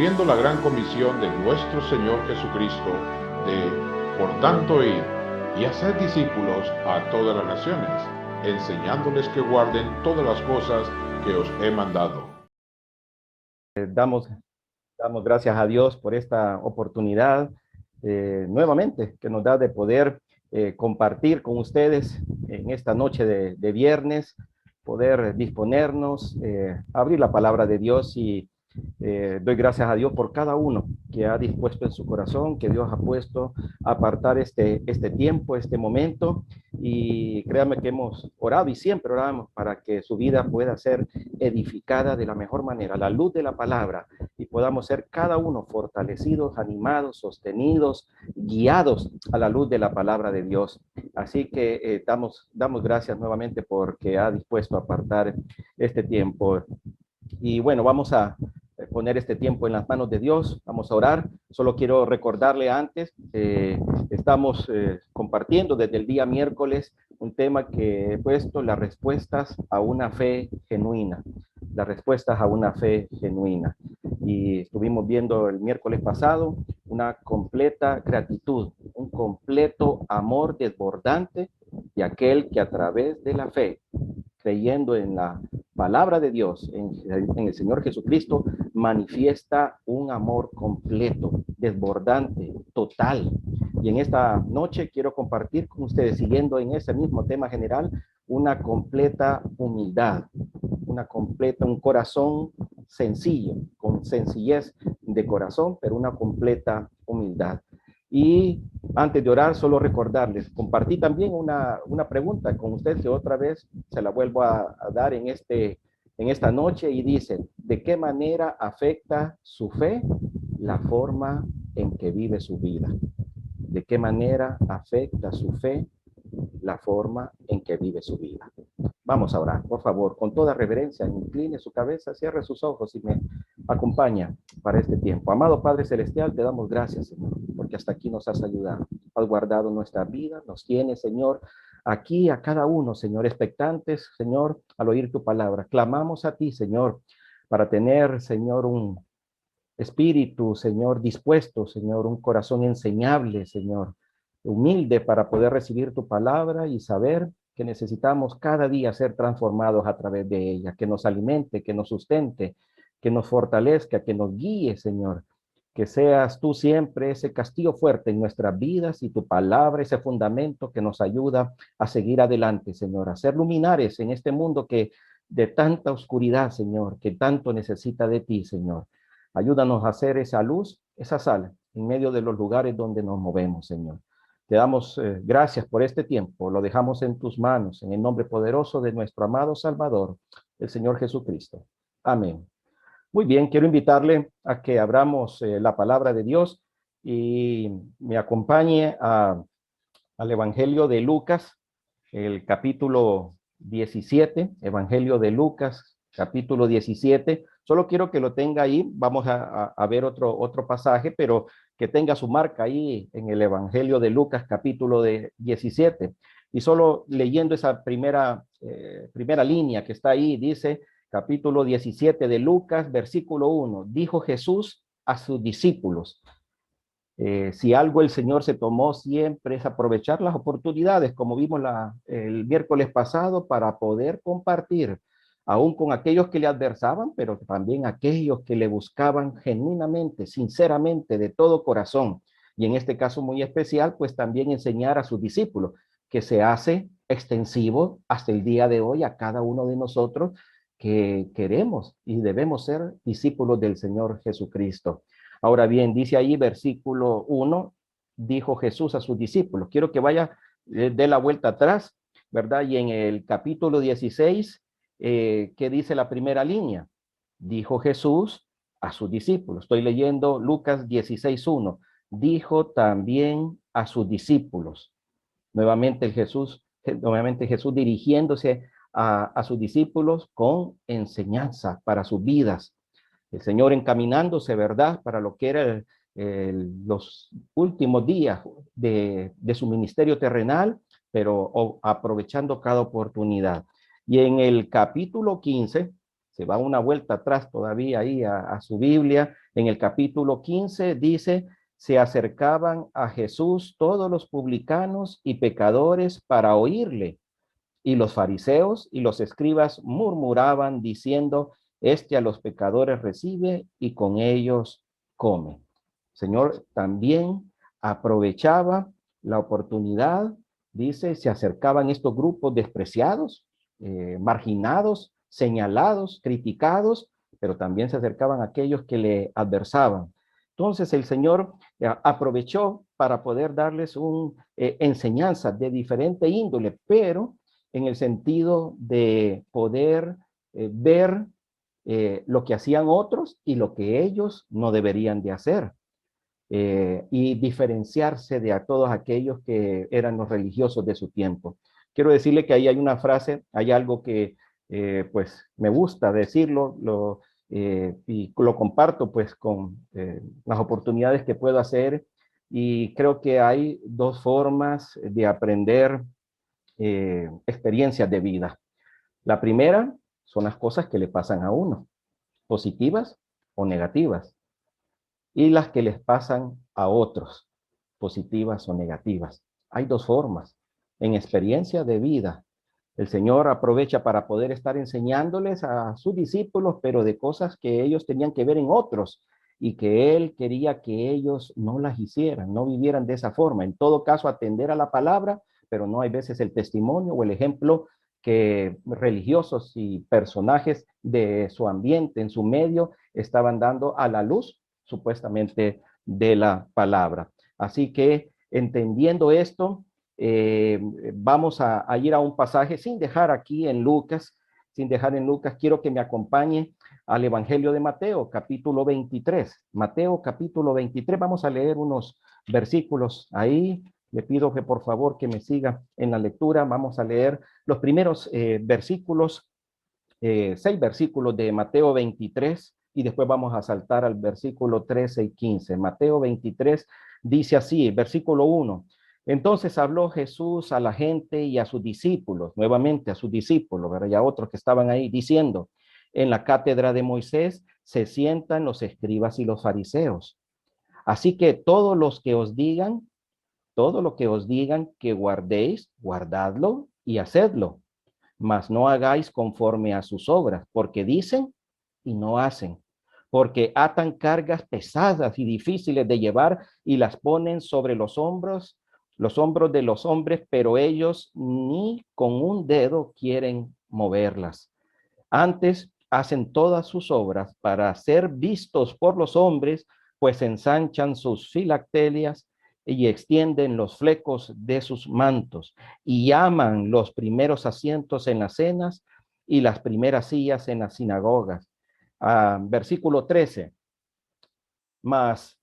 cumpliendo la gran comisión de nuestro Señor Jesucristo de, por tanto, ir y hacer discípulos a todas las naciones, enseñándoles que guarden todas las cosas que os he mandado. Damos gracias a Dios por esta oportunidad nuevamente que nos da de poder compartir con ustedes en esta noche de viernes, poder disponernos, abrir la palabra de Dios y doy gracias a Dios por cada uno que ha dispuesto en su corazón, que Dios ha puesto a apartar este tiempo, este momento, y créanme que hemos orado y siempre oramos para que su vida pueda ser edificada de la mejor manera, a la luz de la palabra, y podamos ser cada uno fortalecidos, animados, sostenidos, guiados a la luz de la palabra de Dios. Así que damos gracias nuevamente porque ha dispuesto a apartar este tiempo. Y bueno, vamos a poner este tiempo en las manos de Dios, vamos a orar. Solo quiero recordarle antes, estamos compartiendo desde el día miércoles un tema que he puesto, las respuestas a una fe genuina, las respuestas a una fe genuina. Y estuvimos viendo el miércoles pasado una completa gratitud, un completo amor desbordante de aquel que a través de la fe, creyendo en la palabra de Dios, en el Señor Jesucristo, manifiesta un amor completo, desbordante, total. Y en esta noche quiero compartir con ustedes, siguiendo en ese mismo tema general, una completa humildad, un corazón sencillo, con sencillez de corazón, pero una completa humildad. Y antes de orar, solo recordarles, compartí también una pregunta con ustedes que otra vez se la vuelvo a dar en esta noche, y dice, ¿de qué manera afecta su fe la forma en que vive su vida? ¿De qué manera afecta su fe la forma en que vive su vida? Vamos a orar, por favor, con toda reverencia, incline su cabeza, cierre sus ojos y me acompaña para este tiempo. Amado Padre Celestial, te damos gracias, Señor, porque hasta aquí nos has ayudado, has guardado nuestra vida, nos tienes, Señor, aquí a cada uno, Señor, expectantes, Señor, al oír tu palabra. Clamamos a ti, Señor, para tener, Señor, un espíritu, Señor, dispuesto, Señor, un corazón enseñable, Señor, humilde para poder recibir tu palabra y saber que necesitamos cada día ser transformados a través de ella, que nos alimente, que nos sustente, que nos fortalezca, que nos guíe, Señor. Que seas tú siempre ese castillo fuerte en nuestras vidas y tu palabra, ese fundamento que nos ayuda a seguir adelante, Señor, a ser luminares en este mundo que de tanta oscuridad, Señor, que tanto necesita de ti, Señor. Ayúdanos a hacer esa luz, esa sal, en medio de los lugares donde nos movemos, Señor. Te damos gracias por este tiempo, lo dejamos en tus manos, en el nombre poderoso de nuestro amado Salvador, el Señor Jesucristo. Amén. Muy bien, quiero invitarle a que abramos la palabra de Dios y me acompañe al Evangelio de Lucas, el capítulo 17, Evangelio de Lucas, capítulo 17. Solo quiero que lo tenga ahí, vamos a ver otro pasaje, pero que tenga su marca ahí en el Evangelio de Lucas, capítulo 17. Y solo leyendo esa primera línea que está ahí, dice, capítulo 17 de Lucas, versículo 1, dijo Jesús a sus discípulos. Si algo el Señor se tomó siempre es aprovechar las oportunidades, como vimos el miércoles pasado, para poder compartir, aún con aquellos que le adversaban, pero también aquellos que le buscaban genuinamente, sinceramente, de todo corazón. Y en este caso muy especial, pues también enseñar a sus discípulos, que se hace extensivo hasta el día de hoy a cada uno de nosotros que queremos y debemos ser discípulos del Señor Jesucristo. Ahora bien, dice ahí versículo 1, dijo Jesús a sus discípulos. Quiero que vaya de la vuelta atrás, ¿verdad? Y en el capítulo 16, ¿qué dice la primera línea? Dijo Jesús a sus discípulos. Estoy leyendo Lucas 16:1. Dijo también a sus discípulos. Nuevamente Jesús dirigiéndose a sus discípulos con enseñanza para sus vidas. El Señor encaminándose, ¿verdad?, para lo que era los últimos días de su ministerio terrenal, pero aprovechando cada oportunidad. Y en el capítulo 15, se va una vuelta atrás todavía ahí a su Biblia, en el capítulo 15 dice, se acercaban a Jesús todos los publicanos y pecadores para oírle, y los fariseos y los escribas murmuraban diciendo, este a los pecadores recibe y con ellos come. El Señor también aprovechaba la oportunidad, dice, se acercaban estos grupos despreciados, marginados, señalados, criticados, pero también se acercaban aquellos que le adversaban. Entonces el Señor aprovechó para poder darles una enseñanza de diferente índole, pero en el sentido de poder ver lo que hacían otros y lo que ellos no deberían de hacer. Y diferenciarse de a todos aquellos que eran los religiosos de su tiempo. Quiero decirle que ahí hay una frase, hay algo que pues me gusta decirlo, y lo comparto pues con las oportunidades que puedo hacer, y creo que hay dos formas de aprender experiencias de vida. La primera son las cosas que le pasan a uno, positivas o negativas, y las que les pasan a otros, positivas o negativas. Hay dos formas. En experiencia de vida, el Señor aprovecha para poder estar enseñándoles a sus discípulos, pero de cosas que ellos tenían que ver en otros y que Él quería que ellos no las hicieran, no vivieran de esa forma. En todo caso, atender a la palabra, pero no hay veces el testimonio o el ejemplo que religiosos y personajes de su ambiente, en su medio, estaban dando a la luz, supuestamente, de la palabra. Así que, entendiendo esto, vamos a ir a un pasaje sin dejar aquí en Lucas, quiero que me acompañe al Evangelio de Mateo, capítulo 23. Mateo, capítulo 23, vamos a leer unos versículos ahí. Le pido que por favor que me siga en la lectura. Vamos a leer los primeros versículos, 6 versículos de Mateo 23, y después vamos a saltar al versículo 13 y 15. Mateo 23 dice así, versículo 1. Entonces habló Jesús a la gente y a sus discípulos, nuevamente a sus discípulos, ¿verdad? Y a otros que estaban ahí, diciendo, en la cátedra de Moisés se sientan los escribas y los fariseos. Así que todo lo que os digan que guardéis, guardadlo y hacedlo, mas no hagáis conforme a sus obras, porque dicen y no hacen, porque atan cargas pesadas y difíciles de llevar y las ponen sobre los hombros de los hombres, pero ellos ni con un dedo quieren moverlas. Antes hacen todas sus obras para ser vistos por los hombres, pues ensanchan sus filacterias y extienden los flecos de sus mantos y aman los primeros asientos en las cenas y las primeras sillas en las sinagogas. Versículo 13. Mas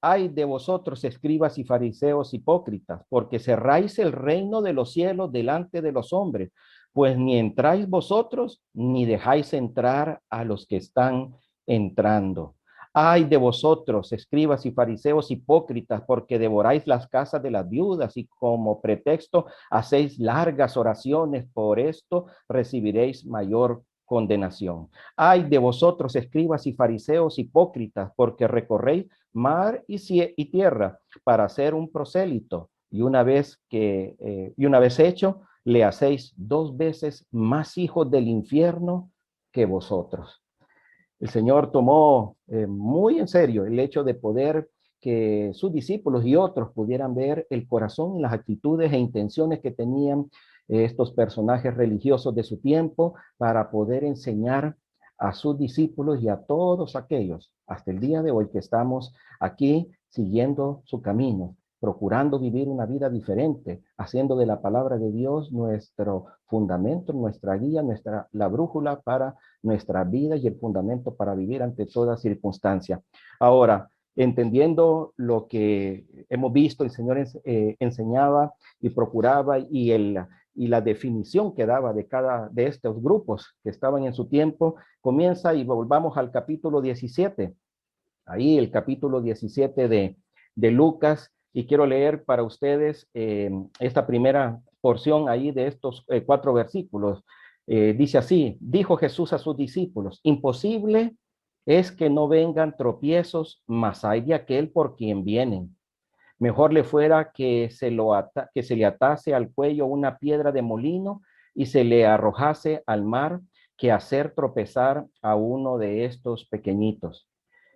ay de vosotros, escribas y fariseos hipócritas, porque cerráis el reino de los cielos delante de los hombres, pues ni entráis vosotros, ni dejáis entrar a los que están entrando. Ay de vosotros, escribas y fariseos hipócritas, porque devoráis las casas de las viudas y como pretexto hacéis largas oraciones. Por esto recibiréis mayor condenación. Ay de vosotros, escribas y fariseos hipócritas, porque recorréis mar y tierra para hacer un prosélito, y una vez hecho, le hacéis 2 veces más hijos del infierno que vosotros. El Señor tomó muy en serio el hecho de poder que sus discípulos y otros pudieran ver el corazón, las actitudes e intenciones que tenían estos personajes religiosos de su tiempo, para poder enseñar a sus discípulos y a todos aquellos hasta el día de hoy que estamos aquí siguiendo su camino, procurando vivir una vida diferente, haciendo de la palabra de Dios nuestro fundamento, nuestra guía, la brújula para nuestra vida y el fundamento para vivir ante toda circunstancia. Ahora, entendiendo lo que hemos visto, el Señor enseñaba y procuraba, y la definición que daba de cada de estos grupos que estaban en su tiempo, comienza, y volvamos al capítulo 17. Ahí el capítulo 17 de Lucas, y quiero leer para ustedes esta primera porción ahí de estos 4 versículos. Dice así, dijo Jesús a sus discípulos, imposible es que no vengan tropiezos, mas hay de aquel por quien vienen. Mejor le fuera que se le atase al cuello una piedra de molino y se le arrojase al mar que hacer tropezar a uno de estos pequeñitos.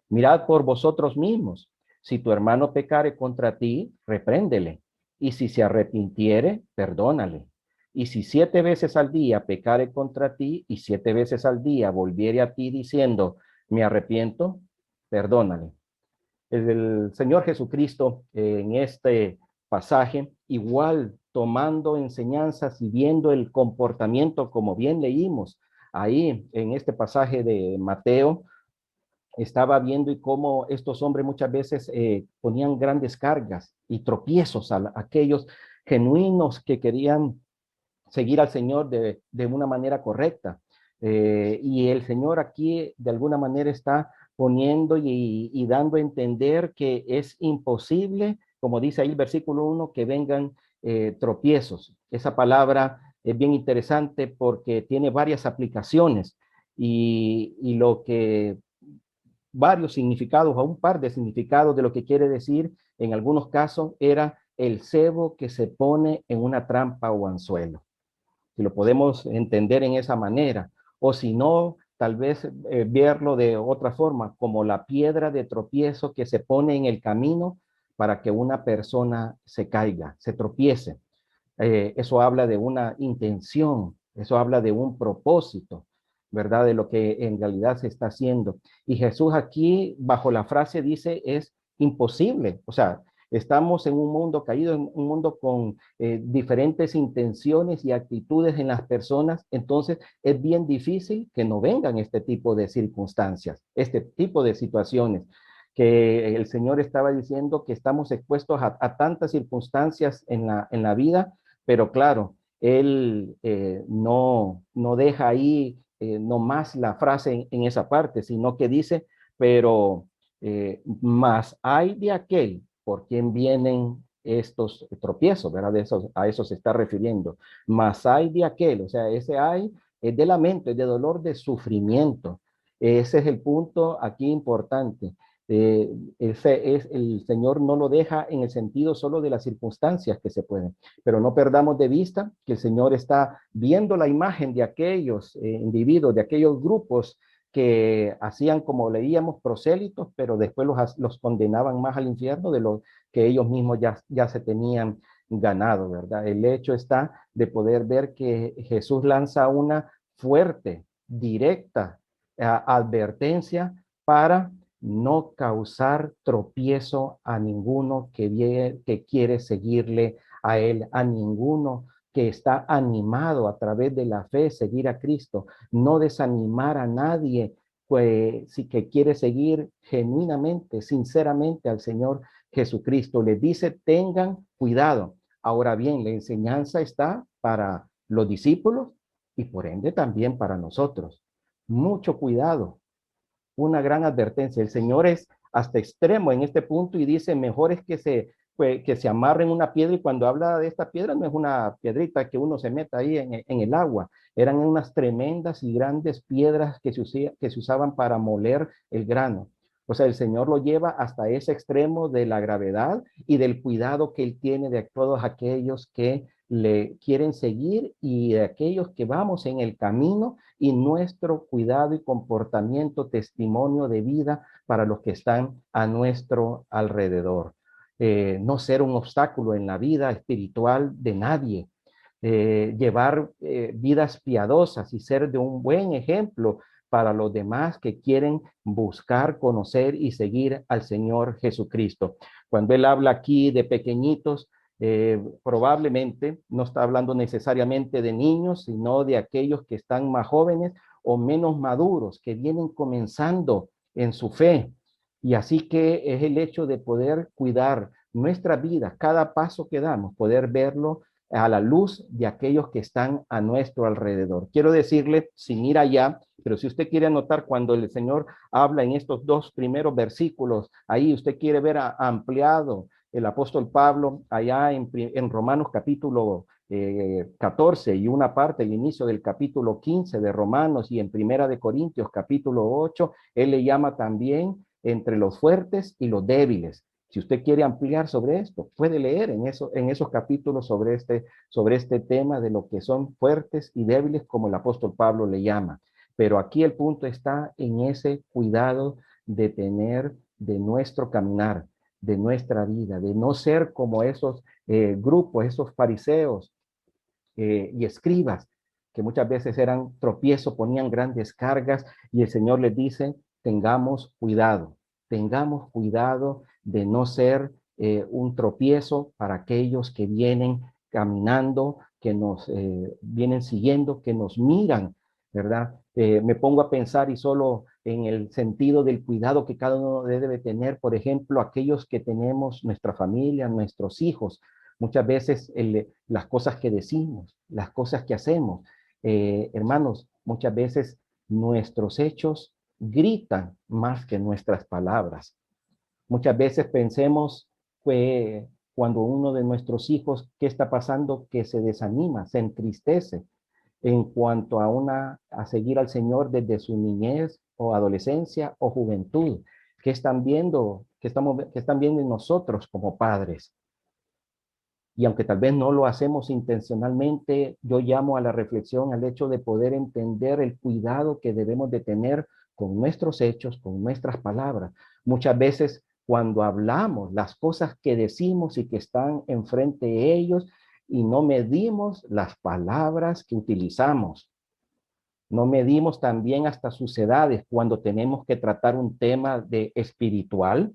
Mirad por vosotros mismos. Si tu hermano pecare contra ti, repréndele. Y si se arrepintiere, perdónale. Y si 7 veces al día pecare contra ti y 7 veces al día volviere a ti diciendo, me arrepiento, perdónale. El Señor Jesucristo en este pasaje, igual tomando enseñanzas y viendo el comportamiento, como bien leímos ahí en este pasaje de Mateo, estaba viendo y cómo estos hombres muchas veces ponían grandes cargas y tropiezos a aquellos genuinos que querían seguir al Señor de una manera correcta. Y el Señor aquí de alguna manera está poniendo y dando a entender que es imposible, como dice ahí el versículo 1, que vengan tropiezos. Esa palabra es bien interesante porque tiene varias aplicaciones y lo que varios significados o un par de significados de lo que quiere decir en algunos casos era el cebo que se pone en una trampa o anzuelo, si lo podemos entender en esa manera, o si no, tal vez verlo de otra forma, como la piedra de tropiezo que se pone en el camino para que una persona se caiga, se tropiece. Eso habla de una intención, eso habla de un propósito, ¿verdad? De lo que en realidad se está haciendo. Y Jesús aquí, bajo la frase, dice, es imposible. O sea, estamos en un mundo caído, en un mundo con diferentes intenciones y actitudes en las personas, entonces es bien difícil que no vengan este tipo de circunstancias, este tipo de situaciones que el Señor estaba diciendo que estamos expuestos a tantas circunstancias en la vida, pero claro, Él no deja ahí nomás la frase en esa parte, sino que dice, pero más hay de aquel por quien vienen estos tropiezos, ¿verdad? A eso se está refiriendo. Más hay de aquel, o sea, ese hay es de lamento, es de dolor, de sufrimiento. Ese es el punto aquí importante. El Señor no lo deja en el sentido solo de las circunstancias que se pueden, pero no perdamos de vista que el Señor está viendo la imagen de aquellos individuos, de aquellos grupos que hacían, como leíamos, prosélitos, pero después los condenaban más al infierno de lo que ellos mismos ya se tenían ganado, ¿verdad? El hecho está de poder ver que Jesús lanza una fuerte, directa advertencia para no causar tropiezo a ninguno que quiere seguirle a él, a ninguno que está animado a través de la fe, seguir a Cristo, no desanimar a nadie, pues si que quiere seguir genuinamente, sinceramente al Señor Jesucristo. Les dice, tengan cuidado. Ahora bien, la enseñanza está para los discípulos y por ende también para nosotros. Mucho cuidado, una gran advertencia. El Señor es hasta extremo en este punto y dice, mejor es que se amarren una piedra, y cuando habla de esta piedra no es una piedrita que uno se meta ahí en el agua, eran unas tremendas y grandes piedras que se usaban para moler el grano. O sea, el Señor lo lleva hasta ese extremo de la gravedad y del cuidado que Él tiene de todos aquellos que le quieren seguir y de aquellos que vamos en el camino, y nuestro cuidado y comportamiento, testimonio de vida para los que están a nuestro alrededor. No ser un obstáculo en la vida espiritual de nadie. Llevar vidas piadosas y ser de un buen ejemplo para los demás que quieren buscar, conocer y seguir al Señor Jesucristo. Cuando Él habla aquí de pequeñitos, probablemente no está hablando necesariamente de niños, sino de aquellos que están más jóvenes o menos maduros, que vienen comenzando en su fe. Y así que es el hecho de poder cuidar nuestra vida, cada paso que damos, poder verlo a la luz de aquellos que están a nuestro alrededor. Quiero decirle, sin ir allá, pero si usted quiere anotar cuando el Señor habla en estos dos primeros versículos, ahí usted quiere ver ampliado el apóstol Pablo allá en Romanos capítulo 14 y una parte, el inicio del capítulo 15 de Romanos y en Primera de Corintios capítulo 8, él le llama también entre los fuertes y los débiles. Si usted quiere ampliar sobre esto, puede leer en esos capítulos sobre este tema de lo que son fuertes y débiles, como el apóstol Pablo le llama. Pero aquí el punto está en ese cuidado de tener de nuestro caminar, de nuestra vida, de no ser como esos grupos, esos fariseos y escribas, que muchas veces eran tropiezos, ponían grandes cargas y el Señor les dice, tengamos cuidado de no ser un tropiezo para aquellos que vienen caminando, que nos vienen siguiendo, que nos miran, ¿verdad? Me pongo a pensar y solo en el sentido del cuidado que cada uno debe tener, por ejemplo, aquellos que tenemos nuestra familia, nuestros hijos, muchas veces las cosas que decimos, las cosas que hacemos, hermanos, muchas veces nuestros hechos gritan más que nuestras palabras. Muchas veces pensemos que cuando uno de nuestros hijos, ¿qué está pasando? Que se desanima, se entristece en cuanto a seguir al Señor desde su niñez o adolescencia o juventud. ¿Qué están viendo? ¿Qué están viendo en nosotros como padres? Y aunque tal vez no lo hacemos intencionalmente, yo llamo a la reflexión al hecho de poder entender el cuidado que debemos de tener con nuestros hechos, con nuestras palabras. Muchas veces cuando hablamos, las cosas que decimos y que están enfrente de ellos y no medimos las palabras que utilizamos. No medimos también hasta sus edades cuando tenemos que tratar un tema de espiritual,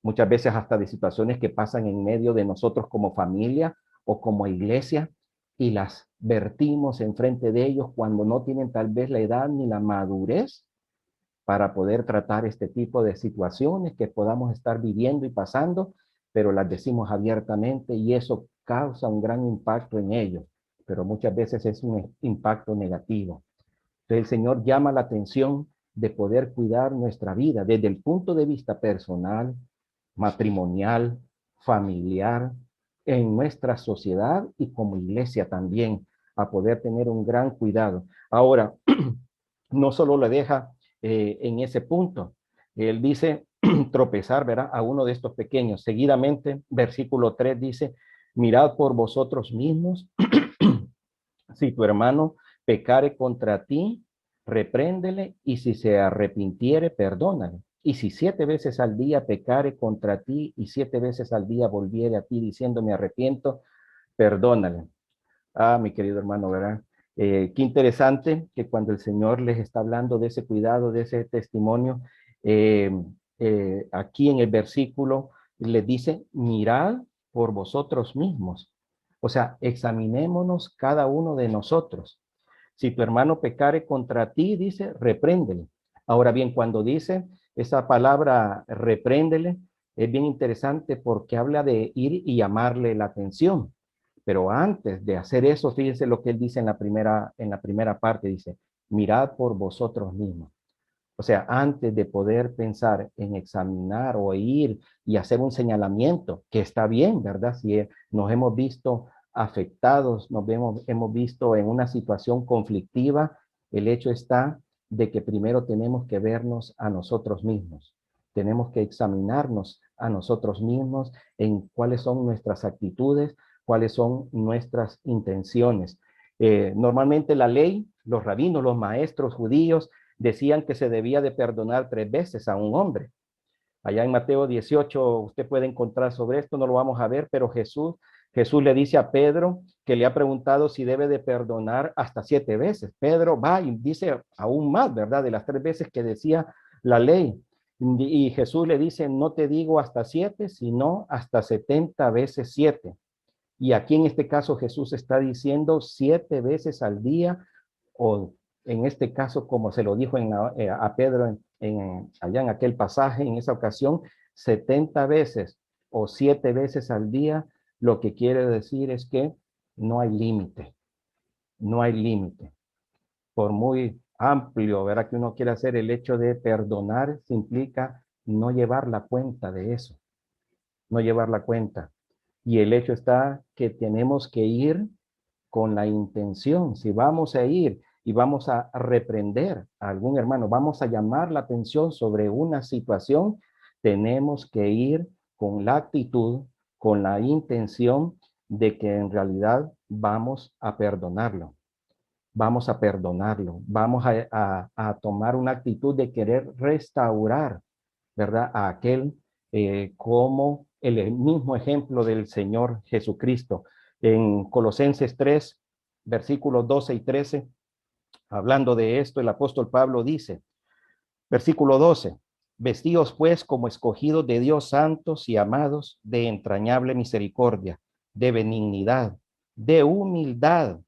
muchas veces hasta de situaciones que pasan en medio de nosotros como familia o como iglesia y las vertimos enfrente de ellos cuando no tienen tal vez la edad ni la madurez para poder tratar este tipo de situaciones que podamos estar viviendo y pasando, pero las decimos abiertamente y eso causa un gran impacto en ellos, pero muchas veces es un impacto negativo. Entonces el Señor llama la atención de poder cuidar nuestra vida desde el punto de vista personal, matrimonial, familiar, en nuestra sociedad y como iglesia también, a poder tener un gran cuidado. Ahora, no solo le deja en ese punto, él dice tropezar, ¿verdad? A uno de estos pequeños. Seguidamente, versículo 3 dice, mirad por vosotros mismos, si tu hermano pecare contra ti, repréndele, y si se arrepintiere, perdónale. Y si 7 veces al día pecare contra ti y 7 veces al día volviere a ti diciendo me arrepiento, perdónale. Ah, mi querido hermano, ¿verdad? Qué interesante que cuando el Señor les está hablando de ese cuidado, de ese testimonio, eh, aquí en el versículo les dice, mirad por vosotros mismos. O sea, examinémonos cada uno de nosotros. Si tu hermano pecare contra ti, dice, repréndele. Ahora bien, cuando dice esa palabra repréndele, es bien interesante porque habla de ir y llamarle la atención. Pero antes de hacer eso, fíjense lo que él dice en la primera parte, dice, mirad por vosotros mismos. O sea, antes de poder pensar en examinar o ir y hacer un señalamiento, que está bien, ¿verdad? Si nos hemos visto afectados, hemos visto en una situación conflictiva, el hecho está de que primero tenemos que vernos a nosotros mismos. Tenemos que examinarnos a nosotros mismos en cuáles son nuestras actitudes, cuáles son nuestras intenciones. Normalmente la ley, los rabinos, los maestros judíos, decían que se debía de perdonar 3 veces a un hombre. Allá en Mateo 18 usted puede encontrar sobre esto, no lo vamos a ver, pero Jesús le dice a Pedro que le ha preguntado si debe de perdonar hasta 7 veces. Pedro va y dice aún más, ¿verdad? De las 3 veces que decía la ley. Y Jesús le dice, no te digo hasta 7, sino hasta 70 veces 7. Y aquí en este caso Jesús está diciendo 7 veces al día, o en este caso como se lo dijo a Pedro allá en aquel pasaje, en esa ocasión, 70 veces o 7 veces al día, lo que quiere decir es que no hay límite, no hay límite. Por muy amplio, ¿verdad? Que uno quiera hacer, el hecho de perdonar se implica no llevar la cuenta de eso. no llevar la cuenta. Y el hecho está que tenemos que ir con la intención. Si vamos a ir y vamos a reprender a algún hermano, vamos a llamar la atención sobre una situación, tenemos que ir con la actitud, con la intención de que en realidad vamos a perdonarlo. Vamos a perdonarlo, vamos a tomar una actitud de querer restaurar, ¿verdad? A aquel como el mismo ejemplo del Señor Jesucristo. En Colosenses 3, versículos 12 y 13, hablando de esto, el apóstol Pablo dice, versículo 12, vestíos pues como escogidos de Dios santos y amados, de entrañable misericordia, de benignidad, de humildad,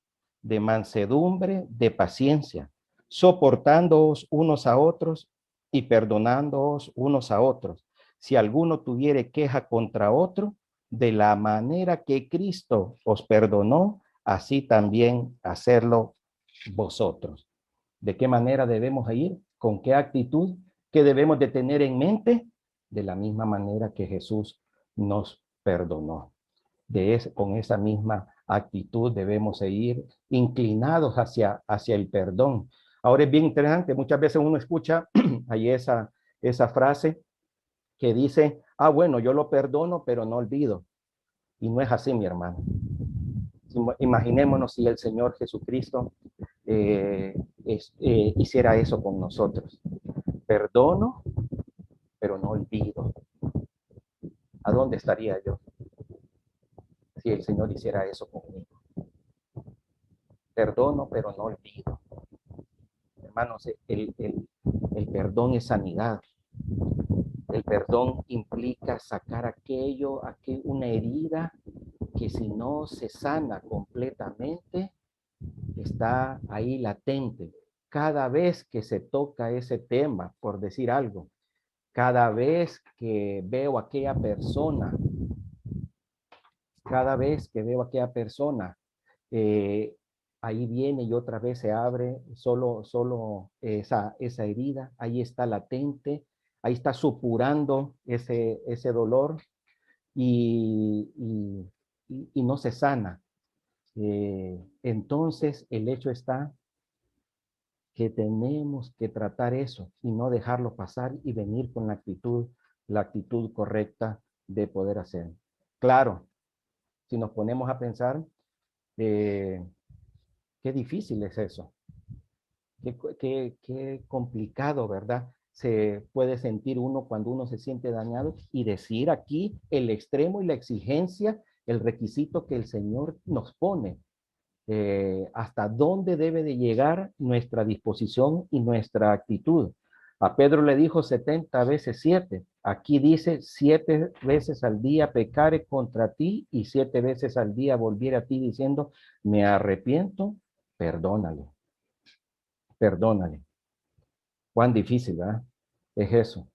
de mansedumbre, de paciencia, soportándoos unos a otros y perdonándoos unos a otros. Si alguno tuviere queja contra otro, de la manera que Cristo os perdonó, así también hacerlo vosotros. ¿De qué manera debemos ir? ¿Con qué actitud? ¿Qué debemos de tener en mente? De la misma manera que Jesús nos perdonó. Con esa misma actitud debemos ir inclinados hacia el perdón. Ahora es bien interesante, muchas veces uno escucha ahí esa frase que dice, bueno, yo lo perdono, pero no olvido. Y no es así, mi hermano. Imaginémonos si el Señor Jesucristo hiciera eso con nosotros. Perdono, pero no olvido. ¿A dónde estaría yo si el Señor hiciera eso conmigo? Perdono, pero no olvido. Hermanos, el perdón es sanidad. El perdón implica sacar una herida que si no se sana completamente, está ahí latente. Cada vez que se toca ese tema, por decir algo, cada vez que veo a aquella persona, ahí viene y otra vez se abre solo esa herida, ahí está latente, ahí está supurando ese dolor y no se sana. Entonces el hecho está que tenemos que tratar eso y no dejarlo pasar y venir con la actitud correcta de poder hacer. Claro, si nos ponemos a pensar, qué difícil es eso, qué complicado, ¿verdad? Se puede sentir uno cuando uno se siente dañado y decir aquí el extremo y la exigencia, el requisito que el Señor nos pone. Hasta dónde debe de llegar nuestra disposición y nuestra actitud. A Pedro le dijo 70 veces 7. Aquí dice 7 veces al día pecare contra ti y 7 veces al día volviera a ti diciendo, me arrepiento, perdónale. Perdónale. Cuán difícil, ¿verdad? Es eso.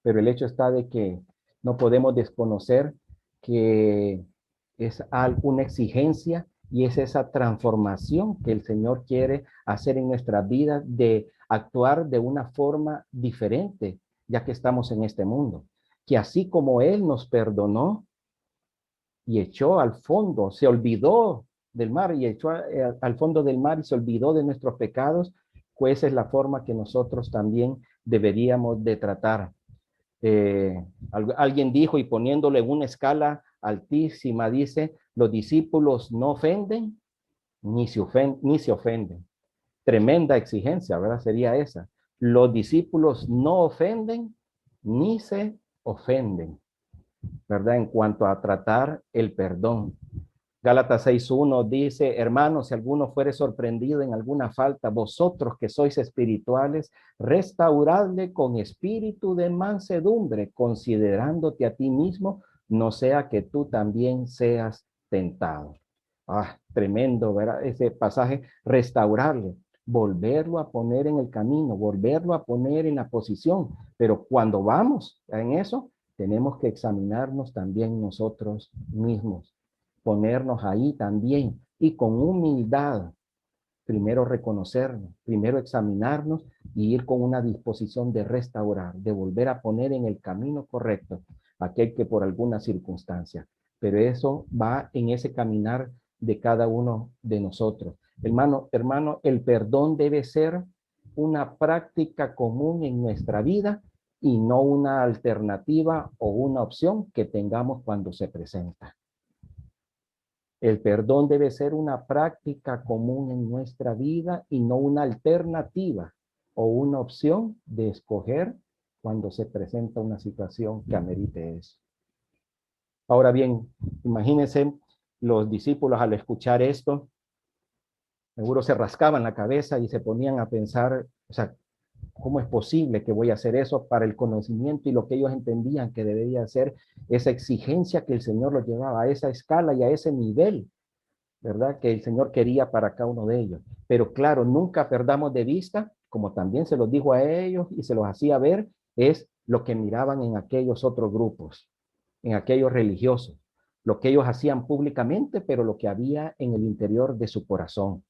Pero el hecho está de que no podemos desconocer que es una exigencia y es esa transformación que el Señor quiere hacer en nuestra vida de actuar de una forma diferente, ya que estamos en este mundo. Que así como Él nos perdonó y echó al fondo, se olvidó del mar y echó al fondo del mar y se olvidó de nuestros pecados, pues esa es la forma que nosotros también deberíamos de tratar. Alguien dijo y poniéndole en una escala altísima, dice, los discípulos no ofenden ni se ofenden. Tremenda exigencia, ¿verdad? Sería esa. Los discípulos no ofenden ni se ofenden, ¿verdad? En cuanto a tratar el perdón. Gálatas 6:1 dice, hermanos, si alguno fuere sorprendido en alguna falta, vosotros que sois espirituales, restauradle con espíritu de mansedumbre, considerándote a ti mismo, no sea que tú también seas tentado. Tremendo, ¿verdad? Ese pasaje, restaurarle, volverlo a poner en el camino, volverlo a poner en la posición. Pero cuando vamos en eso, tenemos que examinarnos también nosotros mismos, ponernos ahí también y con humildad, primero reconocernos, primero examinarnos y ir con una disposición de restaurar, de volver a poner en el camino correcto. aquel que por alguna circunstancia. Pero eso va en ese caminar de cada uno de nosotros. Hermano, el perdón debe ser una práctica común en nuestra vida y no una alternativa o una opción que tengamos cuando se presenta. El perdón debe ser una práctica común en nuestra vida y no una alternativa o una opción de escoger cuando se presenta una situación que amerite eso. Ahora bien, imagínense los discípulos al escuchar esto, seguro se rascaban la cabeza y se ponían a pensar, o sea, ¿cómo es posible que voy a hacer eso para el conocimiento y lo que ellos entendían que debería ser esa exigencia que el Señor los llevaba a esa escala y a ese nivel, ¿verdad? Que el Señor quería para cada uno de ellos. Pero claro, nunca perdamos de vista, como también se los dijo a ellos y se los hacía ver, es lo que miraban en aquellos otros grupos, en aquellos religiosos, lo que ellos hacían públicamente, pero lo que había en el interior de su corazón.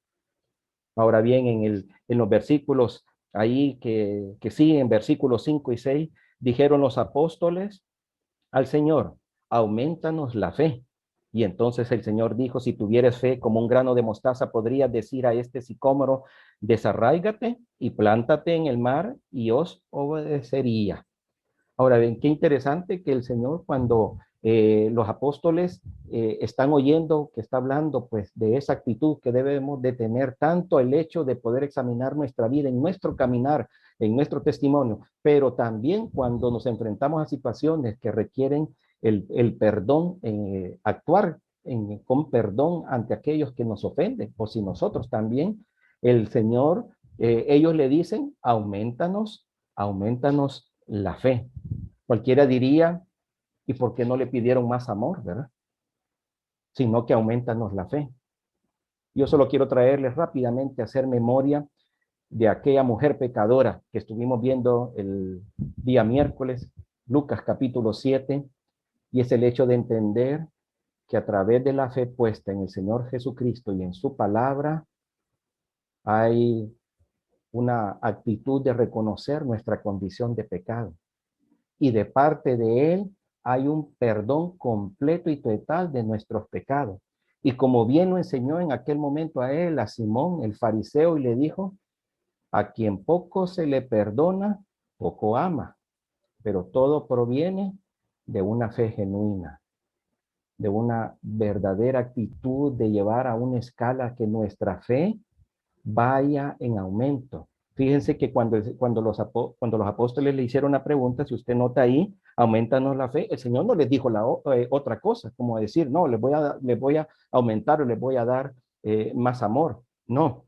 Ahora bien, en los versículos ahí que siguen, versículos 5 y 6, dijeron los apóstoles al Señor, aumentanos la fe. Y entonces el Señor dijo, si tuvieres fe como un grano de mostaza, podrías decir a este sicómoro, desarráigate y plántate en el mar y os obedecería. Ahora ven, qué interesante que el Señor cuando los apóstoles están oyendo que está hablando pues de esa actitud que debemos de tener, tanto el hecho de poder examinar nuestra vida en nuestro caminar, en nuestro testimonio, pero también cuando nos enfrentamos a situaciones que requieren el perdón, actuar con perdón ante aquellos que nos ofenden, o si nosotros también, el Señor, ellos le dicen, aumentanos la fe. Cualquiera diría, ¿y por qué no le pidieron más amor, verdad? Sino que aumentanos la fe. Yo solo quiero traerles rápidamente a hacer memoria de aquella mujer pecadora que estuvimos viendo el día miércoles, Lucas capítulo 7, y es el hecho de entender que a través de la fe puesta en el Señor Jesucristo y en su palabra, hay una actitud de reconocer nuestra condición de pecado. Y de parte de Él hay un perdón completo y total de nuestros pecados. Y como bien lo enseñó en aquel momento a él, a Simón, el fariseo, y le dijo, a quien poco se le perdona, poco ama, pero todo proviene de una fe genuina, de una verdadera actitud de llevar a una escala que nuestra fe vaya en aumento. Fíjense que cuando los apóstoles le hicieron una pregunta, si usted nota ahí, aumentanos la fe, el Señor no les dijo otra cosa, como decir, no, les voy a aumentar o les voy a dar más amor. No,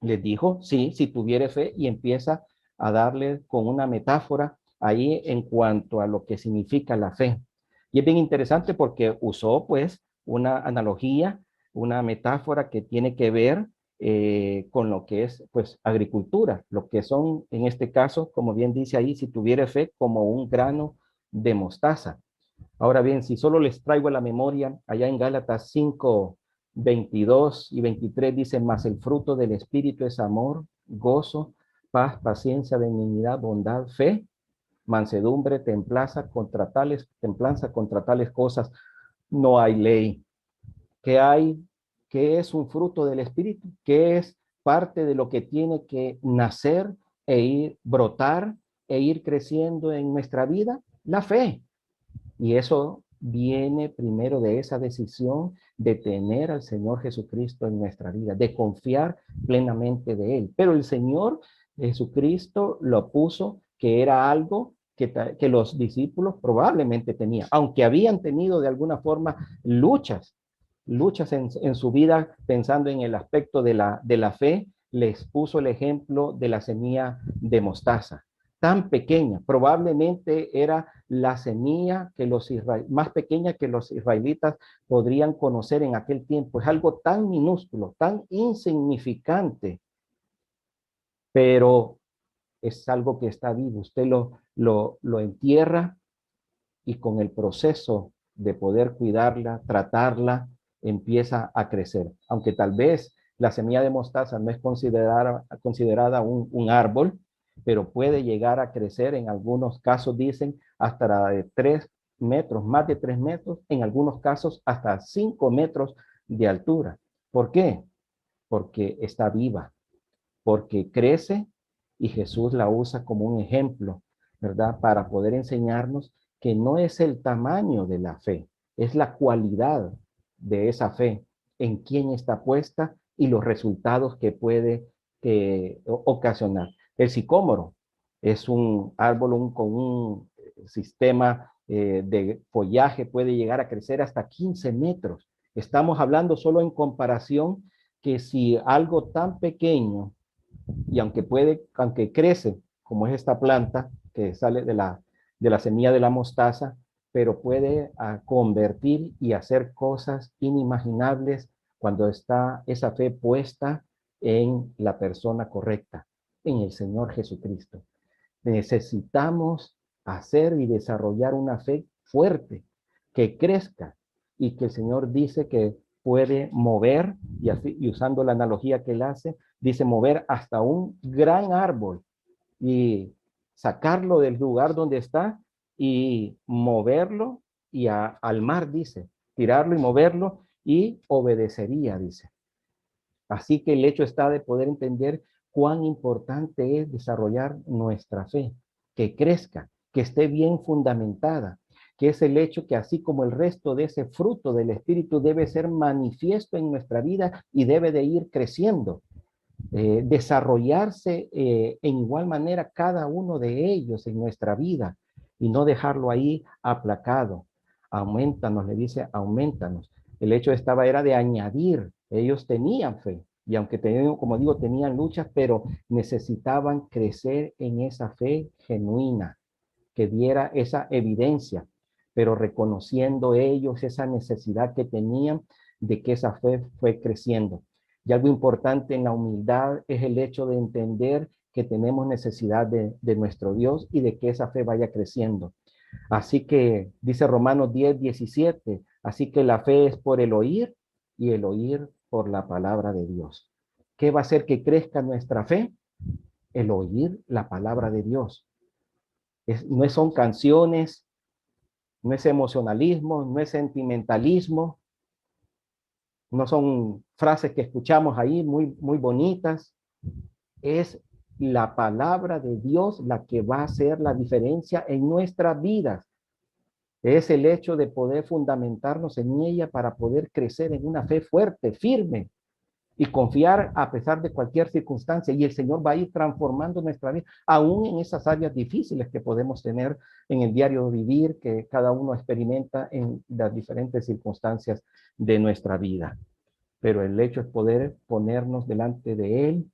les dijo, sí, si tuviere fe, y empieza a darle con una metáfora ahí en cuanto a lo que significa la fe. Y es bien interesante porque usó pues una analogía, una metáfora que tiene que ver con lo que es pues agricultura, lo que son en este caso, como bien dice ahí, si tuviera fe como un grano de mostaza. Ahora bien, si solo les traigo a la memoria, allá en Gálatas 5, 22 y 23 dice, mas el fruto del Espíritu es amor, gozo, paz, paciencia, benignidad, bondad, fe, mansedumbre, templanza contra tales cosas no hay ley. ¿Qué hay? ¿Qué es un fruto del Espíritu? ¿Qué es parte de lo que tiene que nacer e ir, brotar e ir creciendo en nuestra vida? La fe. Y eso viene primero de esa decisión de tener al Señor Jesucristo en nuestra vida, de confiar plenamente de Él. Pero el Señor Jesucristo lo puso que era algo que los discípulos probablemente tenían, aunque habían tenido de alguna forma luchas en su vida pensando en el aspecto de la fe, les puso el ejemplo de la semilla de mostaza, tan pequeña, probablemente era la semilla que más pequeña que los israelitas podrían conocer en aquel tiempo. Es algo tan minúsculo, tan insignificante, pero es algo que está vivo. Usted lo entierra y con el proceso de poder cuidarla, tratarla, empieza a crecer. Aunque tal vez la semilla de mostaza no es considerada un árbol, pero puede llegar a crecer, en algunos casos dicen, hasta de metros, más de 3 metros, en algunos casos hasta 5 metros de altura. ¿Por qué? Porque está viva, porque crece y Jesús la usa como un ejemplo, ¿verdad? Para poder enseñarnos que no es el tamaño de la fe, es la cualidad de esa fe, en quién está puesta y los resultados que puede ocasionar. El sicómoro es un árbol con un sistema de follaje, puede llegar a crecer hasta 15 metros. Estamos hablando solo en comparación que si algo tan pequeño y aunque crece, como es esta planta que sale de la semilla de la mostaza, pero puede convertir y hacer cosas inimaginables cuando está esa fe puesta en la persona correcta, en el Señor Jesucristo. Necesitamos hacer y desarrollar una fe fuerte, que crezca y que el Señor dice que puede mover, y, así, y usando la analogía que él hace, dice mover hasta un gran árbol y sacarlo del lugar donde está y moverlo y al mar, dice, tirarlo y moverlo y obedecería, dice. Así que el hecho está de poder entender cuán importante es desarrollar nuestra fe, que crezca, que esté bien fundamentada, que es el hecho que así como el resto de ese fruto del Espíritu debe ser manifiesto en nuestra vida y debe de ir creciendo, desarrollarse en igual manera cada uno de ellos en nuestra vida y no dejarlo ahí aplacado. Aumentanos, le dice, aumentanos. El hecho era de añadir. Ellos tenían fe y aunque tenían, como digo, tenían luchas, pero necesitaban crecer en esa fe genuina, que diera esa evidencia, pero reconociendo ellos esa necesidad que tenían de que esa fe fue creciendo. Y algo importante en la humildad es el hecho de entender que tenemos necesidad de nuestro Dios y de que esa fe vaya creciendo. Así que dice Romanos 10:17, así que la fe es por el oír y el oír por la palabra de Dios. ¿Qué va a hacer que crezca nuestra fe? El oír la palabra de Dios. No son canciones, no es emocionalismo, no es sentimentalismo, no son frases que escuchamos ahí muy bonitas. Es la palabra de Dios la que va a hacer la diferencia en nuestras vidas. Es el hecho de poder fundamentarnos en ella para poder crecer en una fe fuerte, firme y confiar a pesar de cualquier circunstancia. Y el Señor va a ir transformando nuestra vida, aún en esas áreas difíciles que podemos tener en el diario vivir, que cada uno experimenta en las diferentes circunstancias de nuestra vida. Pero el hecho es poder ponernos delante de Él,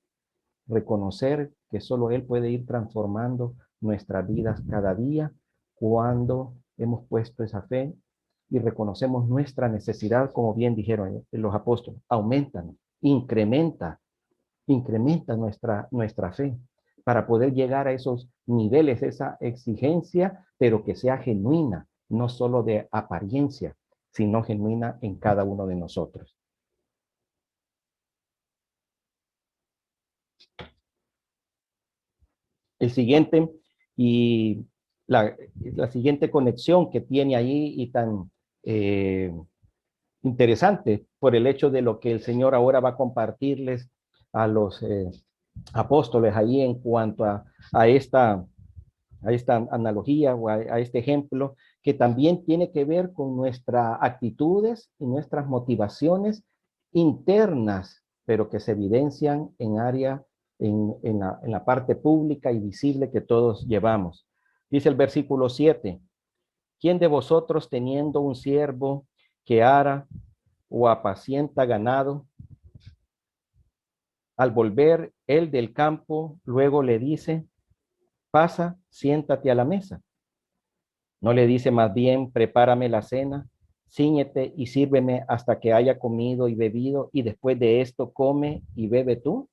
reconocer que solo Él puede ir transformando nuestras vidas cada día cuando hemos puesto esa fe y reconocemos nuestra necesidad, como bien dijeron los apóstoles, aumentan, incrementa nuestra fe para poder llegar a esos niveles, esa exigencia, pero que sea genuina, no solo de apariencia, sino genuina en cada uno de nosotros. El siguiente y la siguiente conexión que tiene ahí y tan interesante por el hecho de lo que el Señor ahora va a compartirles a los apóstoles ahí en cuanto a esta analogía o a este ejemplo, que también tiene que ver con nuestras actitudes y nuestras motivaciones internas, pero que se evidencian en en la parte pública y visible que todos llevamos. Dice el versículo 7, ¿quién de vosotros teniendo un siervo que ara o apacienta ganado, al volver él del campo, luego le dice, pasa, siéntate a la mesa? No le dice más bien, prepárame la cena, cíñete y sírveme hasta que haya comido y bebido, y después de esto come y bebe tú.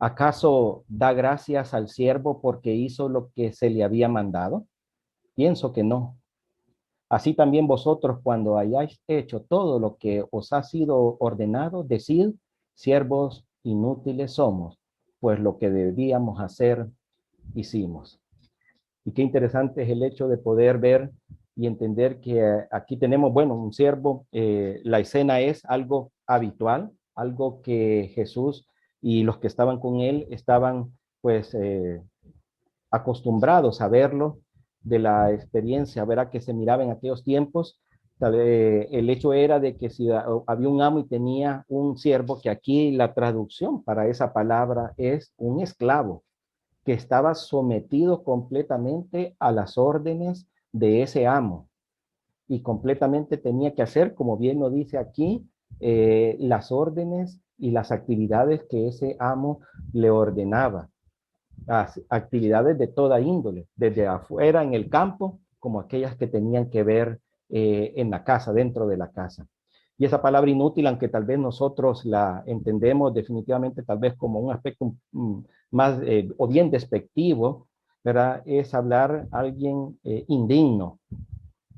¿Acaso da gracias al siervo porque hizo lo que se le había mandado? Pienso que no. Así también vosotros, cuando hayáis hecho todo lo que os ha sido ordenado, decid, siervos inútiles somos, pues lo que debíamos hacer, hicimos. Y qué interesante es el hecho de poder ver y entender que aquí tenemos, bueno, un siervo, la escena es algo habitual, algo que Jesús y los que estaban con él estaban pues acostumbrados a verlo, de la experiencia, verá que se miraba en aquellos tiempos. El hecho era de que si había un amo y tenía un siervo, que aquí la traducción para esa palabra es un esclavo, que estaba sometido completamente a las órdenes de ese amo y completamente tenía que hacer, como bien lo dice aquí, las órdenes y las actividades que ese amo le ordenaba, actividades de toda índole, desde afuera en el campo, como aquellas que tenían que ver en la casa, dentro de la casa. Y esa palabra inútil, aunque tal vez nosotros la entendemos definitivamente tal vez como un aspecto más o bien despectivo, ¿verdad? Es hablar a alguien indigno,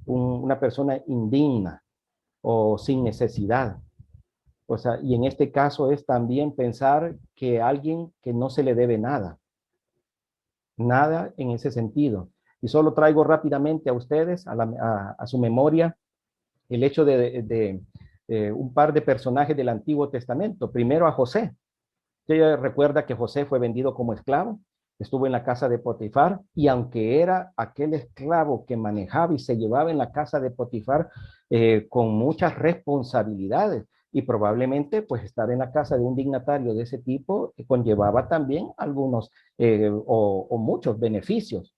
una persona indigna o sin necesidad. O sea, y en este caso es también pensar que alguien que no se le debe nada, nada en ese sentido. Y solo traigo rápidamente a ustedes, a su memoria, el hecho de un par de personajes del Antiguo Testamento. Primero a José. Ella recuerda que José fue vendido como esclavo, estuvo en la casa de Potifar, y aunque era aquel esclavo que manejaba y se llevaba en la casa de Potifar con muchas responsabilidades, y probablemente pues estar en la casa de un dignatario de ese tipo conllevaba también algunos o muchos beneficios,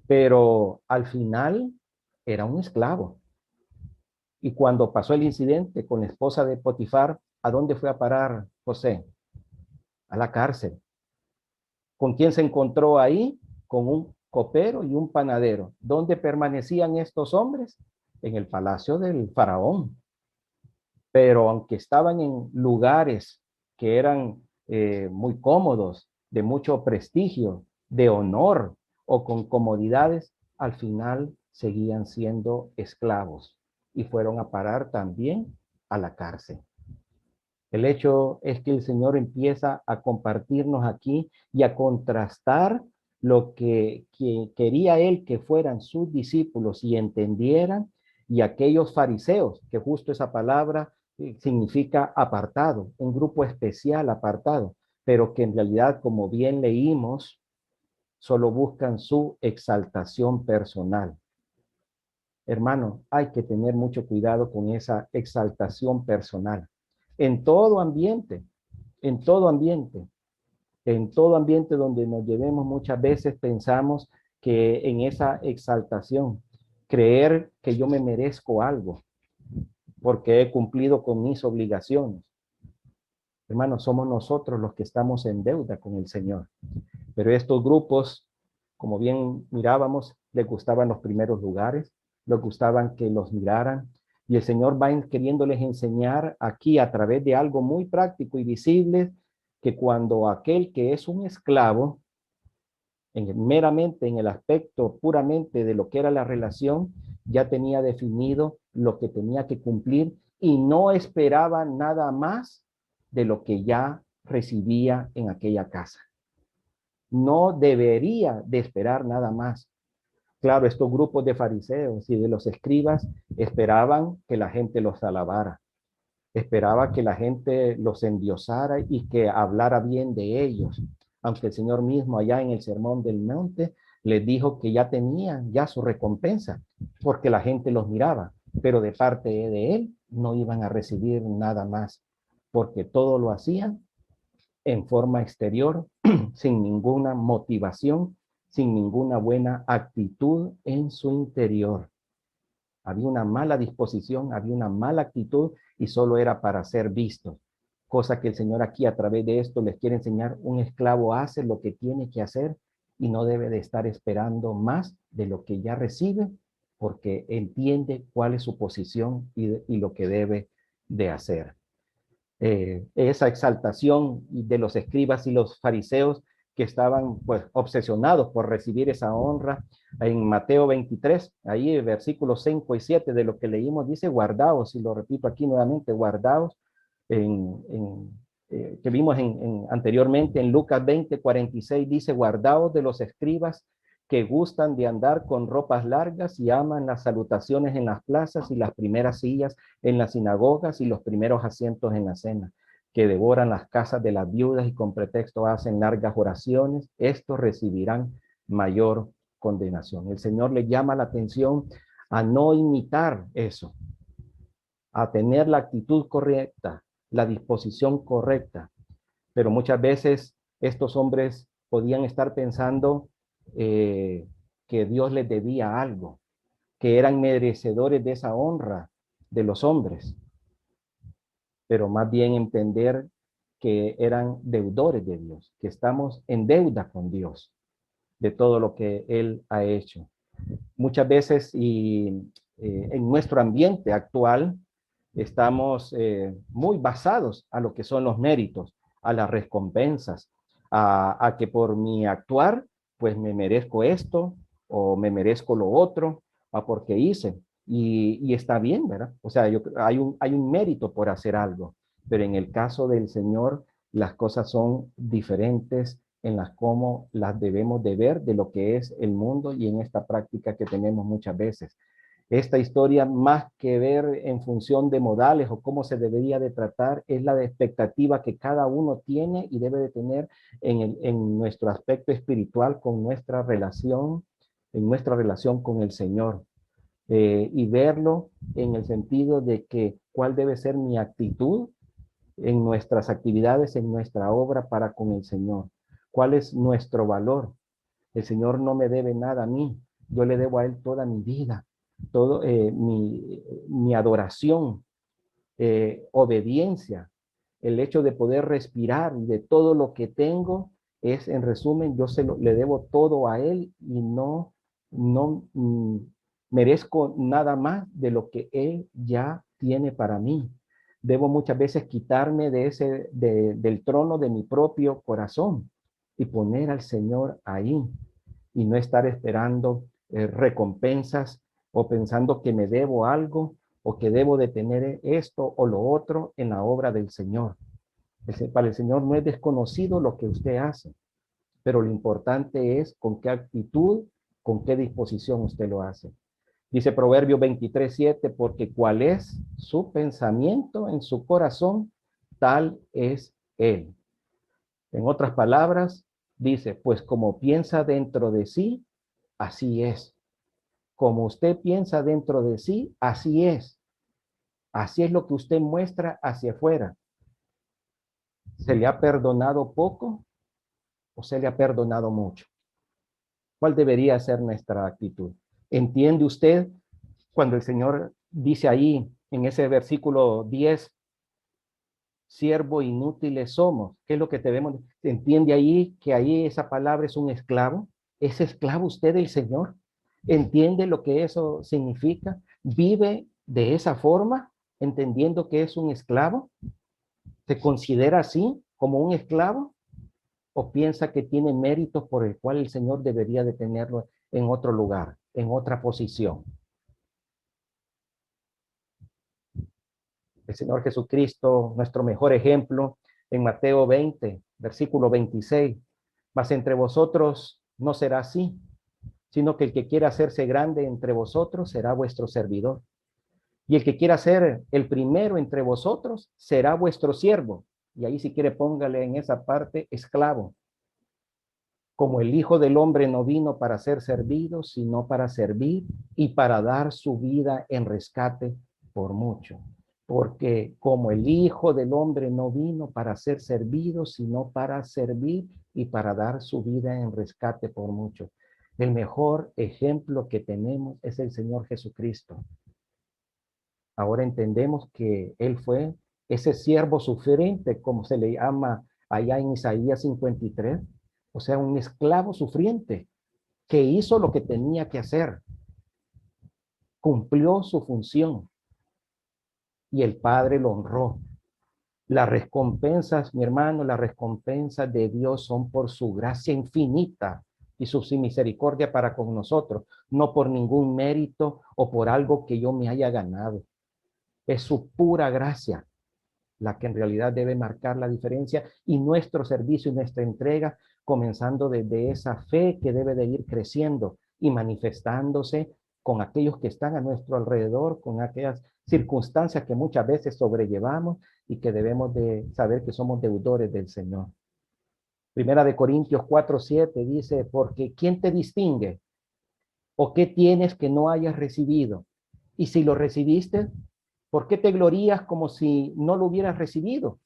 pero al final era un esclavo. Y cuando pasó el incidente con la esposa de Potifar, ¿a dónde fue a parar José? A la cárcel. ¿Con quién se encontró ahí? Con un copero y un panadero. ¿Dónde permanecían estos hombres? En el palacio del faraón. Pero aunque estaban en lugares que eran muy cómodos, de mucho prestigio, de honor o con comodidades, al final seguían siendo esclavos y fueron a parar también a la cárcel. El hecho es que el Señor empieza a compartirnos aquí y a contrastar lo que quería Él que fueran sus discípulos y entendieran, y aquellos fariseos, que justo esa palabra significa apartado, un grupo especial apartado, pero que en realidad, como bien leímos, solo buscan su exaltación personal. Hermano, hay que tener mucho cuidado con esa exaltación personal. En todo ambiente, en todo ambiente, en todo ambiente donde nos llevemos, muchas veces pensamos que en esa exaltación, creer que yo me merezco algo porque he cumplido con mis obligaciones. Hermanos, somos nosotros los que estamos en deuda con el Señor. Pero estos grupos, como bien mirábamos, les gustaban los primeros lugares, les gustaban que los miraran. Y el Señor va queriéndoles enseñar aquí a través de algo muy práctico y visible, que cuando aquel que es un esclavo, meramente en el aspecto puramente de lo que era la relación, ya tenía definido lo que tenía que cumplir y no esperaba nada más de lo que ya recibía en aquella casa. No debería de esperar nada más. Claro, estos grupos de fariseos y de los escribas esperaban que la gente los alabara, esperaba que la gente los endiosara y que hablara bien de ellos, aunque el Señor mismo allá en el Sermón del Monte les dijo que ya tenían ya su recompensa, porque la gente los miraba, pero de parte de Él no iban a recibir nada más, porque todo lo hacían en forma exterior, sin ninguna motivación, sin ninguna buena actitud en su interior. Había una mala disposición, había una mala actitud y solo era para ser visto. Cosa que el Señor aquí a través de esto les quiere enseñar: un esclavo hace lo que tiene que hacer y no debe de estar esperando más de lo que ya recibe, porque entiende cuál es su posición y lo que debe de hacer. Esa exaltación de los escribas y los fariseos, que estaban pues obsesionados por recibir esa honra. En Mateo 23, ahí versículos 5 y 7 de lo que leímos, dice: guardaos, y lo repito aquí nuevamente, guardaos, que vimos anteriormente en Lucas 20:46, dice: guardaos de los escribas que gustan de andar con ropas largas y aman las salutaciones en las plazas y las primeras sillas en las sinagogas y los primeros asientos en la cena, que devoran las casas de las viudas y con pretexto hacen largas oraciones, estos recibirán mayor condenación. El Señor le llama la atención a no imitar eso, a tener la actitud correcta, la disposición correcta. Pero muchas veces estos hombres podían estar pensando que Dios les debía algo, que eran merecedores de esa honra de los hombres, pero más bien entender que eran deudores de Dios, que estamos en deuda con Dios de todo lo que Él ha hecho. Muchas veces en nuestro ambiente actual estamos muy basados a lo que son los méritos, a las recompensas, a que por mi actuar, pues me merezco esto o me merezco lo otro, o porque hice. Y está bien, ¿verdad? O sea, hay un mérito por hacer algo, pero en el caso del Señor, las cosas son diferentes en las cómo las debemos de ver de lo que es el mundo y en esta práctica que tenemos muchas veces. Esta historia, más que ver en función de modales o cómo se debería de tratar, es la de expectativa que cada uno tiene y debe de tener en nuestro aspecto espiritual con nuestra relación, en nuestra relación con el Señor. Y verlo en el sentido de que cuál debe ser mi actitud en nuestras actividades, en nuestra obra para con el Señor. ¿Cuál es nuestro valor? El Señor no me debe nada a mí. Yo le debo a Él toda mi vida, todo mi adoración, obediencia, el hecho de poder respirar de todo lo que tengo es, en resumen, le debo todo a Él y no merezco nada más de lo que Él ya tiene para mí. Debo muchas veces quitarme del trono de mi propio corazón y poner al Señor ahí y no estar esperando recompensas o pensando que me debo algo o que debo de tener esto o lo otro en la obra del Señor. Para el Señor no es desconocido lo que usted hace, pero lo importante es con qué actitud, con qué disposición usted lo hace. Dice Proverbios 23:7, porque cuál es su pensamiento en su corazón, tal es él. En otras palabras, dice, pues como piensa dentro de sí, así es. Como usted piensa dentro de sí, así es. Así es lo que usted muestra hacia afuera. ¿Se le ha perdonado poco o se le ha perdonado mucho? ¿Cuál debería ser nuestra actitud? ¿Entiende usted cuando el Señor dice ahí en ese versículo 10, siervo inútiles somos? ¿Qué es lo que debemos? ¿Entiende ahí que ahí esa palabra es un esclavo? ¿Es esclavo usted del Señor? ¿Entiende lo que eso significa? ¿Vive de esa forma, entendiendo que es un esclavo? ¿Se considera así, como un esclavo? ¿O piensa que tiene méritos por el cual el Señor debería de tenerlo en otro lugar, en otra posición? El Señor Jesucristo, nuestro mejor ejemplo, en Mateo 20, versículo 26. Mas entre vosotros no será así, sino que el que quiera hacerse grande entre vosotros será vuestro servidor. Y el que quiera ser el primero entre vosotros será vuestro siervo. Y ahí si quiere póngale en esa parte esclavo. Como el Hijo del Hombre no vino para ser servido, sino para servir y para dar su vida en rescate por mucho. Porque como el Hijo del Hombre no vino para ser servido, sino para servir y para dar su vida en rescate por mucho. El mejor ejemplo que tenemos es el Señor Jesucristo. Ahora entendemos que Él fue ese siervo sufriente, como se le llama allá en Isaías 53, o sea, un esclavo sufriente que hizo lo que tenía que hacer, cumplió su función y el Padre lo honró. Las recompensas, mi hermano, las recompensas de Dios son por su gracia infinita y su misericordia para con nosotros, no por ningún mérito o por algo que yo me haya ganado. Es su pura gracia. la que en realidad debe marcar la diferencia, y nuestro servicio y nuestra entrega, comenzando desde esa fe que debe de ir creciendo y manifestándose con aquellos que están a nuestro alrededor, con aquellas circunstancias que muchas veces sobrellevamos y que debemos de saber que somos deudores del Señor. Primera de Corintios 4:7 dice, porque ¿quién te distingue? ¿O qué tienes que no hayas recibido? Y si lo recibiste, ¿por qué te glorías como si no lo hubieras recibido?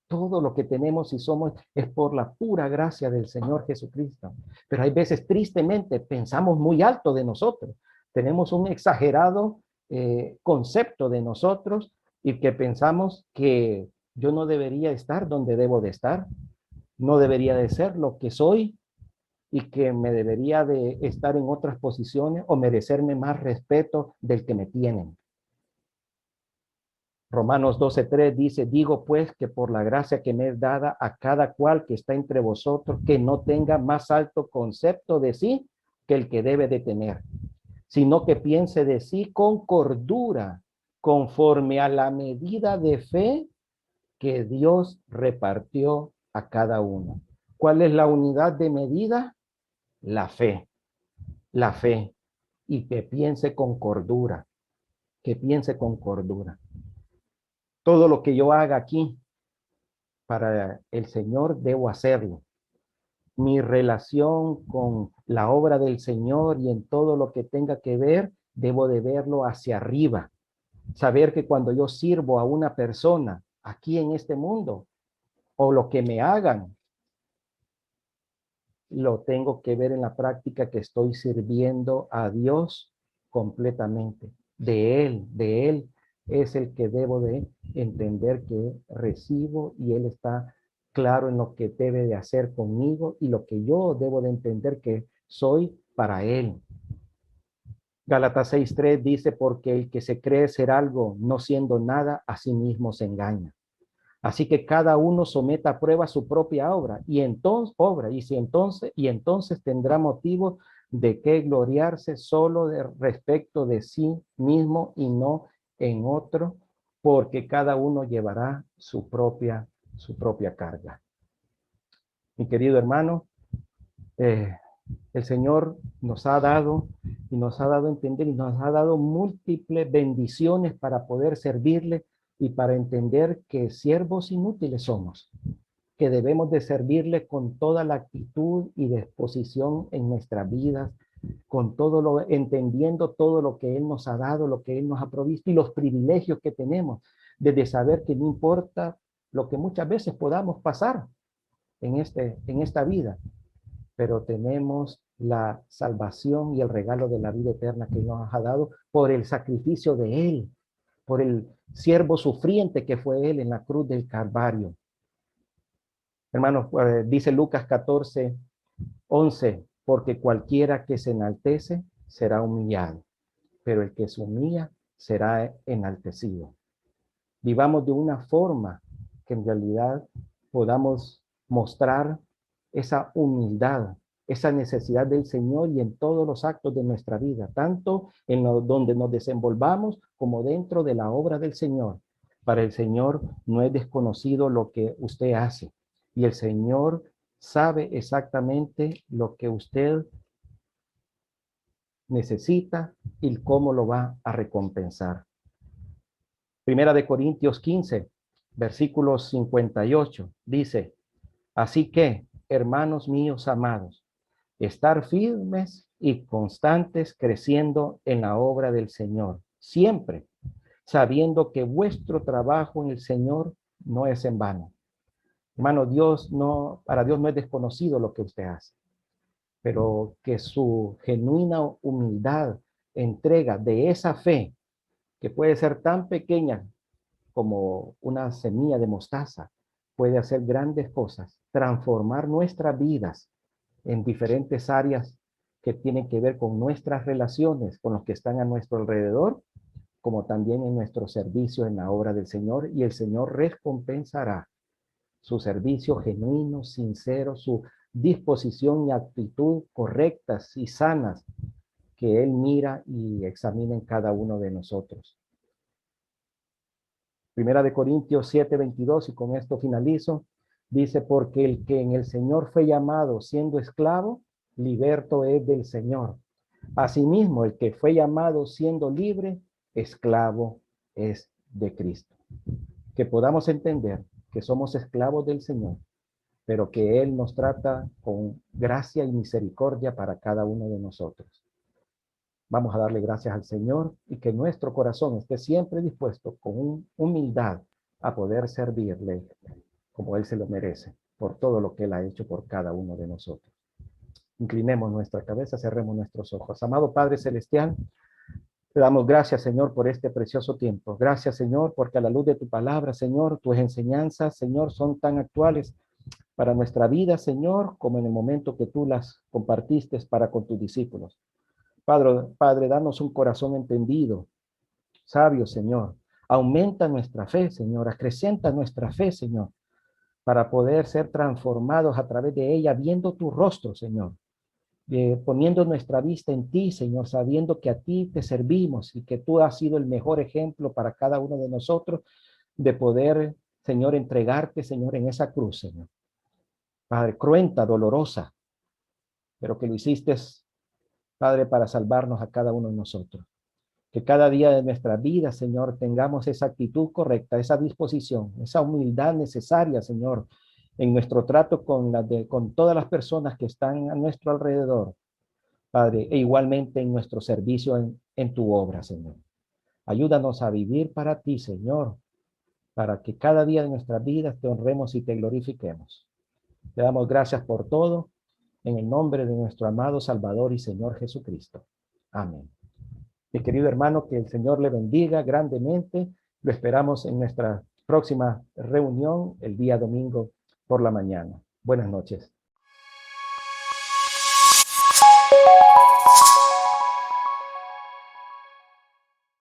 Todo lo que tenemos y somos es por la pura gracia del Señor Jesucristo. Pero hay veces, tristemente, pensamos muy alto de nosotros. Tenemos un exagerado concepto de nosotros y que pensamos que yo no debería estar donde debo de estar, no debería de ser lo que soy y que me debería de estar en otras posiciones o merecerme más respeto del que me tienen. Romanos 12:3 dice, digo pues que por la gracia que me es dada a cada cual que está entre vosotros, que no tenga más alto concepto de sí que el que debe de tener, sino que piense de sí con cordura, conforme a la medida de fe que Dios repartió a cada uno. ¿Cuál es la unidad de medida? La fe, la fe. Y que piense con cordura, que piense con cordura. Todo lo que yo haga aquí para el Señor, debo hacerlo. Mi relación con la obra del Señor y en todo lo que tenga que ver, debo de verlo hacia arriba. Saber que cuando yo sirvo a una persona aquí en este mundo, o lo que me hagan, lo tengo que ver en la práctica que estoy sirviendo a Dios completamente. De Él es el que debo de entender que recibo y Él está claro en lo que debe de hacer conmigo y lo que yo debo de entender que soy para Él. Gálatas 6:3 dice, porque el que se cree ser algo no siendo nada, a sí mismo se engaña. Así que cada uno someta a prueba su propia obra y entonces tendrá motivo de que gloriarse solo respecto de sí mismo y no en otro, porque cada uno llevará su propia carga. Mi querido hermano, eh, el Señor nos ha dado y nos ha dado a entender y nos ha dado múltiples bendiciones para poder servirle y para entender que siervos inútiles somos, que debemos de servirle con toda la actitud y disposición en nuestras vidas, con todo lo, entendiendo todo lo que Él nos ha dado, lo que Él nos ha provisto y los privilegios que tenemos, desde saber que no importa lo que muchas veces podamos pasar en esta vida, pero tenemos la salvación y el regalo de la vida eterna que nos ha dado por el sacrificio de Él, por el siervo sufriente que fue Él en la cruz del Calvario. Hermanos, dice Lucas 14:11, porque cualquiera que se enaltece será humillado, pero el que se humilla será enaltecido. Vivamos de una forma que en realidad podamos mostrar esa humildad, esa necesidad del Señor y en todos los actos de nuestra vida, tanto en donde nos desenvolvamos como dentro de la obra del Señor. Para el Señor no es desconocido lo que usted hace y el Señor sabe exactamente lo que usted necesita y cómo lo va a recompensar. Primera de Corintios 15, versículo 58, dice, así que, hermanos míos amados, estar firmes y constantes creciendo en la obra del Señor, siempre sabiendo que vuestro trabajo en el Señor no es en vano. Hermano, para Dios no es desconocido lo que usted hace, pero que su genuina humildad, entrega de esa fe, que puede ser tan pequeña como una semilla de mostaza, puede hacer grandes cosas, transformar nuestras vidas en diferentes áreas que tienen que ver con nuestras relaciones, con los que están a nuestro alrededor, como también en nuestro servicio en la obra del Señor, y el Señor recompensará su servicio genuino, sincero, su disposición y actitud correctas y sanas que Él mira y examina en cada uno de nosotros. Primera de Corintios 7:22, y con esto finalizo, dice, porque el que en el Señor fue llamado siendo esclavo, liberto es del Señor. Asimismo, el que fue llamado siendo libre, esclavo es de Cristo. Que podamos entender que somos esclavos del Señor, pero que Él nos trata con gracia y misericordia para cada uno de nosotros. Vamos a darle gracias al Señor y que nuestro corazón esté siempre dispuesto con humildad a poder servirle como Él se lo merece, por todo lo que Él ha hecho por cada uno de nosotros. Inclinemos nuestra cabeza, cerremos nuestros ojos. Amado Padre Celestial, te damos gracias, Señor, por este precioso tiempo. Gracias, Señor, porque a la luz de tu palabra, Señor, tus enseñanzas, Señor, son tan actuales para nuestra vida, Señor, como en el momento que tú las compartiste para con tus discípulos. Padre, danos un corazón entendido, sabio, Señor. Aumenta nuestra fe, Señor. Acrecenta nuestra fe, Señor, para poder ser transformados a través de ella, viendo tu rostro, Señor. Poniendo nuestra vista en ti, Señor, sabiendo que a ti te servimos y que tú has sido el mejor ejemplo para cada uno de nosotros de poder, Señor, entregarte, Señor, en esa cruz, Señor. Padre, cruenta, dolorosa, pero que lo hiciste, Padre, para salvarnos a cada uno de nosotros. Que cada día de nuestra vida, Señor, tengamos esa actitud correcta, esa disposición, esa humildad necesaria, Señor, en nuestro trato con todas las personas que están a nuestro alrededor, Padre, e igualmente en nuestro servicio en tu obra, Señor. Ayúdanos a vivir para ti, Señor, para que cada día de nuestras vidas te honremos y te glorifiquemos. Te damos gracias por todo, en el nombre de nuestro amado Salvador y Señor Jesucristo. Amén. Mi querido hermano, que el Señor le bendiga grandemente. Lo esperamos en nuestra próxima reunión el día domingo por la mañana. Buenas noches.